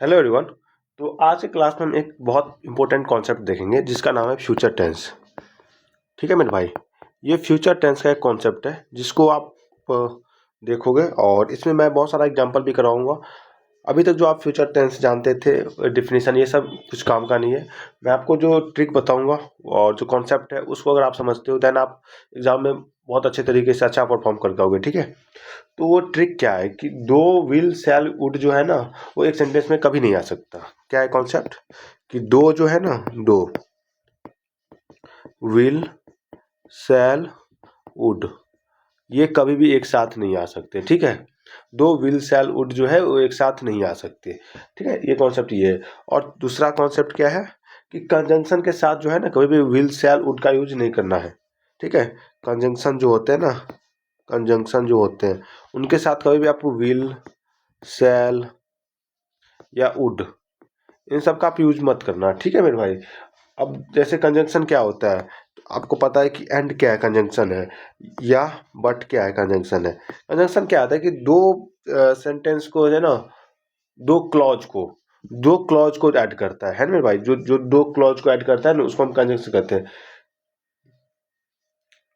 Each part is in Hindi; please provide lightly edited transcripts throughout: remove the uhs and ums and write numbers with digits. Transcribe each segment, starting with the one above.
Hello everyone. तो आज के क्लास में हम एक बहुत इंपॉर्टेंट कॉन्सेप्ट देखेंगे जिसका नाम है फ्यूचर टेंस। ठीक है मेरे भाई, ये फ्यूचर टेंस का एक कॉन्सेप्ट है जिसको आप देखोगे और इसमें मैं बहुत सारा एग्जांपल भी कराऊंगा। अभी तक जो आप फ्यूचर टेंस जानते थे, डिफिनीशन, ये सब कुछ काम का नहीं है। मैं आपको जो ट्रिक बताऊंगा और जो कॉन्सेप्ट है उसको अगर आप समझते हो देन आप एग्जाम में बहुत अच्छे तरीके से अच्छा परफॉर्म कर पाओगे। ठीक है, तो वो ट्रिक क्या है कि दो विल शैल वुड जो है ना, वो एक सेंटेंस में कभी नहीं आ सकता। क्या है कॉन्सेप्ट कि दो जो है ना, दो विल शैल वुड ये कभी भी एक साथ नहीं आ सकते। ठीक है, दो विल शैल वुड जो है वो एक साथ नहीं आ सकते। ठीक है, ये कॉन्सेप्ट ये है। और दूसरा कॉन्सेप्ट क्या है कि कंजंक्शन के साथ जो है ना कभी भी विल शैल वुड का यूज नहीं करना है। ठीक है, कंजंक्शन जो होते हैं ना, कंजंक्शन जो होते हैं उनके साथ कभी भी आपको विल शैल या वुड इन सब का आप यूज मत करना। ठीक है मेरे भाई। अब जैसे कंजंक्शन क्या होता है, तो आपको पता है कि एंड क्या है, कंजंक्शन है, या बट क्या है, कंजंक्शन है। कंजंक्शन क्या आता है कि दो सेंटेंस को है ना, दो क्लॉज को ऐड करता है ना मेरे भाई। जो जो दो क्लॉज को ऐड करता है ना उसको हम कंजंक्शन कहते हैं।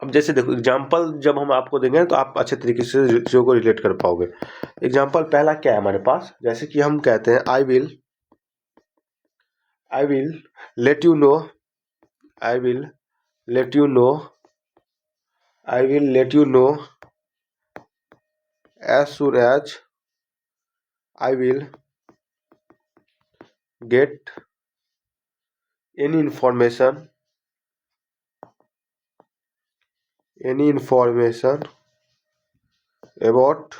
अब जैसे देखो एग्जाम्पल जब हम आपको देंगे तो आप अच्छे तरीके से चीज़ों को रिलेट कर पाओगे। एग्जाम्पल पहला क्या है हमारे पास, जैसे कि हम कहते हैं I will let you know, I will let you know, I will let you know as soon as I will get any information, about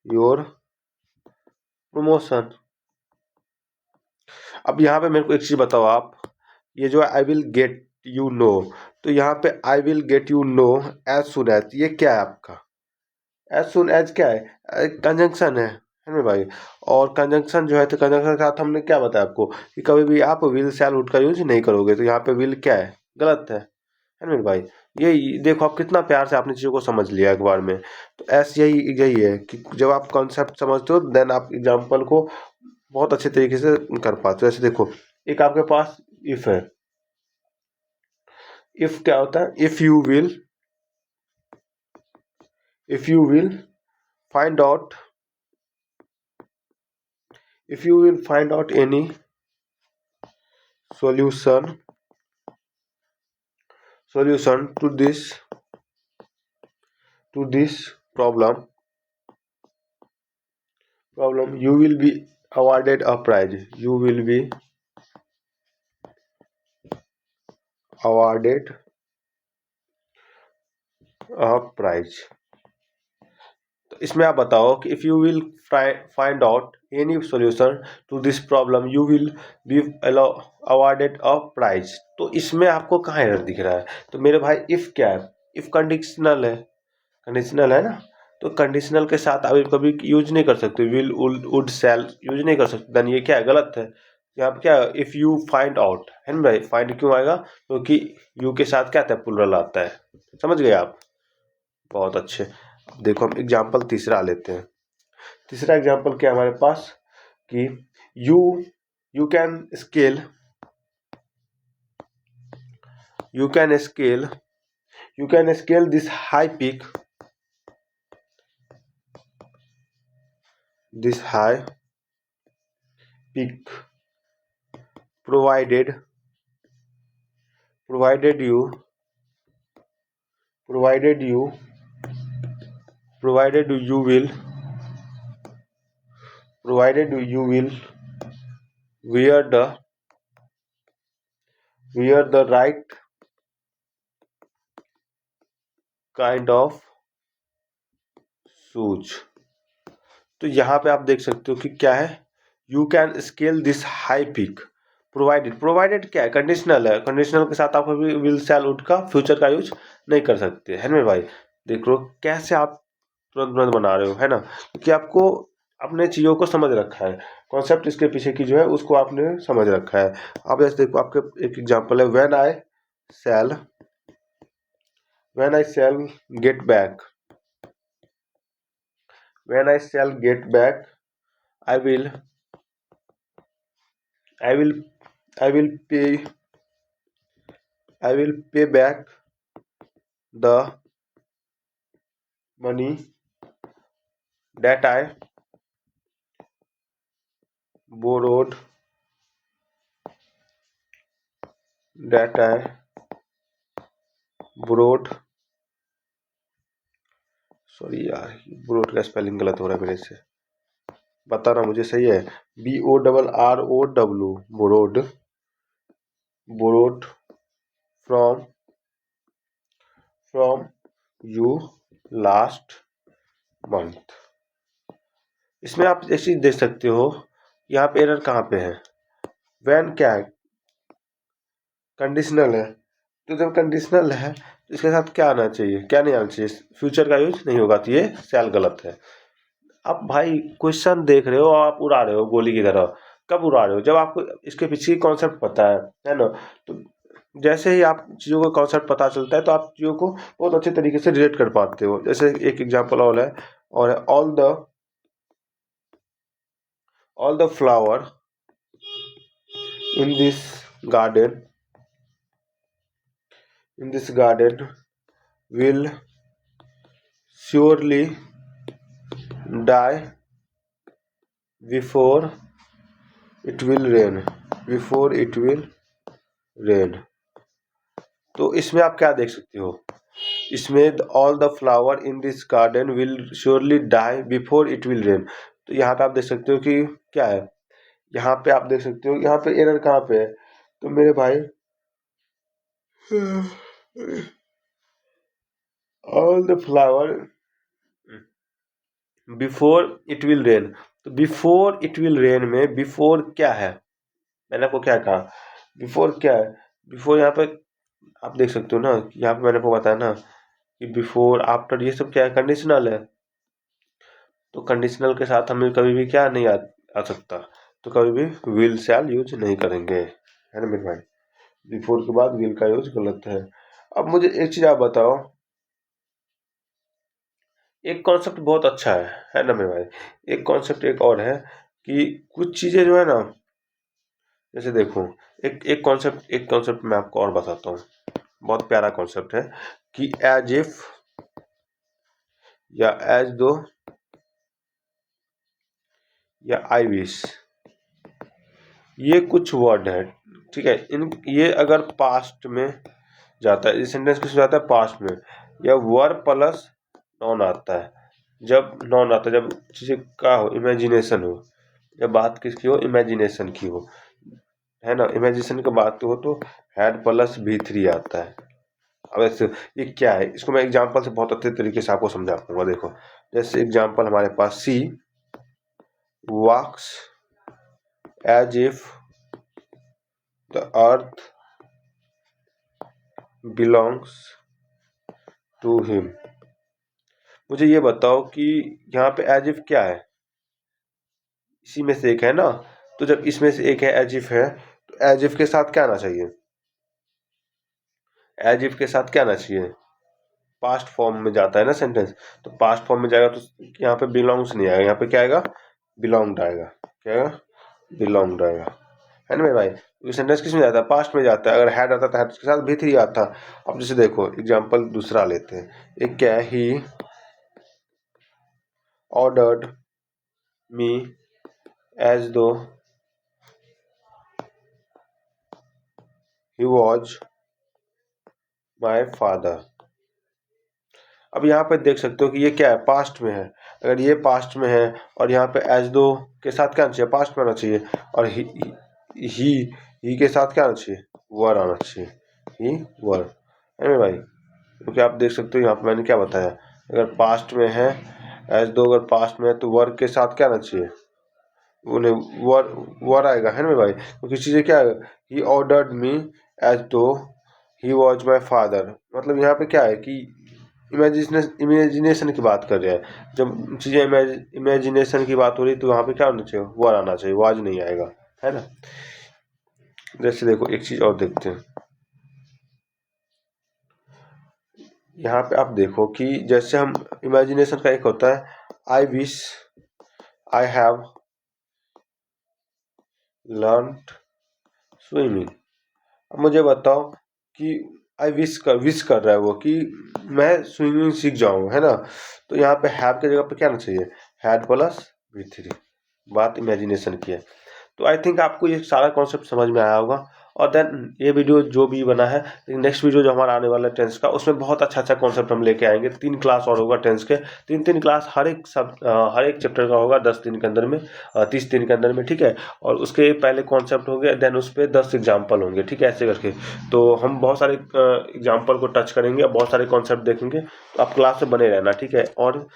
your promotion। अब यहाँ पे मेरे को एक चीज बताओ आप, ये जो I will get you know, तो यहाँ पे I will get you know as soon as, ये क्या है आपका? एज सुन एज क्या है? कंजंक्शन है ना भाई। और कंजंक्शन जो है, तो कंजंक्शन के साथ हमने क्या बताया आपको कि कभी भी आप विल शैल वुड का यूज नहीं करोगे। तो यहाँ पे विल क्या है, गलत है ना मेरे भाई। ये देखो आप कितना प्यार से आपने चीज़ों को समझ लिया एक बार में। तो ऐसे यही यही है कि जब आप कॉन्सेप्ट समझते हो देन आप एग्जाम्पल को बहुत अच्छे तरीके से कर पाते हो। जैसे देखो एक आपके पास इफ है, इफ क्या होता है, if you will find out, if you will find out any solution to this problem, you will be awarded a prize, you will be awarded a prize। तो इसमें आप बताओ कि if you will find out any solution to this problem you will be awarded a prize. तो इसमें आपको कहाँ एरर दिख रहा है? तो मेरे भाई इफ क्या है, इफ कंडीशनल है, कंडीशनल है ना। तो कंडीशनल के साथ आप कभी यूज नहीं कर सकते, विल वुड शैल यूज नहीं कर सकते, देन ये क्या है, गलत है। यहाँ पे क्या है, इफ यू फाइंड आउट है ना भाई। फाइंड क्यों आएगा, क्योंकि यू के साथ क्या आता है, प्लुरल आता है। समझ गए आप? बहुत अच्छे। अब देखो हम एग्जाम्पल तीसरा लेते हैं। तीसरा एग्जाम्पल क्या है हमारे पास कि you you can scale you can scale you can scale this high peak, this high peak provided provided you provided you provided you will provided you will wear the right kind of shoes। तो यहाँ पे आप देख सकते हो कि क्या है, you can scale this high peak. Provided क्या है, कंडीशनल है। कंडीशनल के साथ आप अभी विल शैल वुड का फ्यूचर का यूज नहीं कर सकते है ना भाई। देख लो कैसे आप तुरंत तुरंत बना रहे हो, है ना, क्योंकि आपको अपने चीज़ों को समझ रखा है। कॉन्सेप्ट इसके पीछे की जो है उसको आपने समझ रखा है। अब जैसे देखो आपके एक एग्जांपल है, shall when I shall get back, when I shall get back I will I will I will pay back the money that I borrowed that I borrowed sorry यार, borrowed का स्पेलिंग गलत हो रहा है मेरे से, बताना मुझे सही है। BORROW borrowed from you last month। इसमें आप एक चीज देख सकते हो, यहाँ पे एरर कहाँ पे है। व्हेन क्या है, कंडीशनल है, तो जब कंडीशनल है तो इसके साथ क्या आना चाहिए, क्या नहीं आना चाहिए, फ्यूचर का यूज नहीं होगा, तो ये सेल गलत है। अब भाई क्वेश्चन देख रहे हो, आप उड़ा रहे हो गोली की तरह। कब उड़ा रहे हो, जब आपको इसके पीछे कॉन्सेप्ट पता है ना। तो जैसे ही आप चीज़ों का कॉन्सेप्ट पता चलता है तो आप चीज़ों को बहुत अच्छे तरीके से रिलेट कर पाते हो। जैसे एक एग्जांपल और है all the flower in this garden will surely die before it will rain। तो इसमें आप क्या देख सकते हो, इसमें all the flower in this garden will surely die before it will rain. तो यहाँ पे आप देख सकते हो कि क्या है, यहाँ पे आप देख सकते हो, यहाँ पे एरर कहाँ पे है। तो मेरे भाई all the flower before it will rain, तो बिफोर इट विल रेन में बिफोर क्या है, मैंने आपको क्या कहा, बिफोर क्या है, बिफोर यहाँ पे आप देख सकते हो ना, यहाँ पे मैंने आपको बताया ना कि बिफोर आफ्टर ये सब क्या है, कंडीशनल है। तो कंडीशनल के साथ हमें कभी भी क्या नहीं आ सकता, तो कभी भी विल शैल यूज नहीं करेंगे, है ना मेरे भाई। बिफोर के बाद विल का यूज गलत है। अब मुझे एक चीज आप बताओ, एक कॉन्सेप्ट बहुत अच्छा है ना मेरे भाई। एक कॉन्सेप्ट एक और है कि कुछ चीजें जो है ना, जैसे देखो एक कॉन्सेप्ट मैं आपको और बताता हूँ, बहुत प्यारा कॉन्सेप्ट है कि एज इफ या एज दो या आई विश, ये कुछ वर्ड है, ठीक है। इन ये अगर पास्ट में जाता है, इस सेंटेंस किस जाता है, पास्ट में, या वर्ब प्लस नॉन आता है। जब नॉन आता है, जब चीजें का हो, इमेजिनेशन हो, जब बात किसकी हो, इमेजिनेशन की हो, है ना, इमेजिनेशन की बात हो तो हैड प्लस V3 आता है। अब ऐसे ये क्या है, इसको मैं एग्जांपल से बहुत अच्छे तरीके से आपको समझा पाऊंगा। देखो जैसे एग्जांपल हमारे पास she walks as if the earth belongs to him. मुझे ये बताओ कि यहाँ पे एज इफ क्या है, इसी में से एक है ना। तो जब इसमें से एक है एज इफ है, तो एज इफ के साथ क्या आना चाहिए, एज इफ के साथ क्या आना चाहिए, पास्ट फॉर्म में जाता है ना सेंटेंस, तो पास्ट फॉर्म में जाएगा तो यहाँ पे बिलोंग्स नहीं आएगा, यहाँ पे क्या आएगा, बिलोंग्ड आएगा। क्या आएगा, बिलोंग्ड आएगा, है ना मेरे भाई। तो सेंटेंस किस में जाता है, पास्ट में जाता है। अगर हैड आता तो हैड के साथ V3 आता। अब जैसे देखो एग्जांपल दूसरा लेते हैं, एक क्या है, ही ऑर्डर्ड मी एज दो ही वॉज माई फादर। अब यहाँ पे देख सकते हो कि ये क्या है, पास्ट में है। अगर ये पास्ट में है और यहाँ पे एज दो के साथ क्या आना चाहिए, पास्ट में आना चाहिए, और ही के साथ क्या आना चाहिए, वर आना चाहिए, ही वर, है ना भाई। क्योंकि आप देख सकते हो यहाँ पे मैंने क्या बताया, अगर पास्ट में है एज दो, अगर पास्ट में है तो वर्ग के साथ क्या आना चाहिए, उन्हें वर आएगा, है ना भाई। क्योंकि चीज़ें क्या है, ही ऑर्डर्ड मी एज दो ही वॉज माई फादर, मतलब यहाँ पे क्या है कि इमेजिनेशन की बात कर रहे हैं। जब चीज़ें इमेजिनेशन की बात हो रही तो वहाँ पे क्या होना चाहिए, वर आना चाहिए, वाज नहीं आएगा, है ना। जैसे देखो एक चीज़ और देखते हैं, यहाँ पे आप देखो कि जैसे हम इमेजिनेशन का एक होता है I wish I have learn swimming. अब मुझे बताओ कि विश कर रहा है वो कि मैं स्विमिंग सीख जाऊँ, है ना। तो यहाँ पे हैव की जगह पे क्या आना चाहिए, हैड प्लस V3। बात इमेजिनेशन की है। तो आई थिंक आपको ये सारा कॉन्सेप्ट समझ में आया होगा। और देन ये वीडियो जो भी बना है, नेक्स्ट वीडियो जो हमारा आने वाला है टेंस का, उसमें बहुत अच्छा अच्छा कॉन्सेप्ट हम लेके आएंगे। 3 क्लास और होगा टेंस के, 3 क्लास हर एक चैप्टर का होगा 10 दिन के अंदर में, 30 दिन के अंदर में, ठीक है। और उसके पहले कॉन्सेप्ट होंगे, देन उस पर 10 एग्जाम्पल होंगे, ठीक है, ऐसे करके। तो हम बहुत सारे एग्जाम्पल को टच करेंगे, बहुत सारे कॉन्सेप्ट देखेंगे। तो आप क्लास में बने रहना, ठीक है। और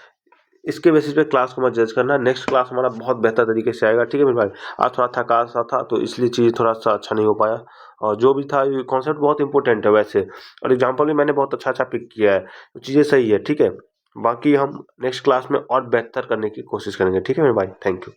इसके बेसिस पे क्लास को मत जज करना। नेक्स्ट क्लास हमारा बहुत बेहतर तरीके से आएगा, ठीक है मेरे भाई। आज थोड़ा थका सा था तो इसलिए चीज़ थोड़ा सा अच्छा नहीं हो पाया। और जो भी था, ये कॉन्सेप्ट बहुत इंपॉर्टेंट है वैसे, और एग्जाम्पल भी मैंने बहुत अच्छा अच्छा पिक किया है, तो चीज़ें सही है, ठीक है। बाकी हम नेक्स्ट क्लास में और बेहतर करने की कोशिश करेंगे, ठीक है मेरे भाई। Thank you.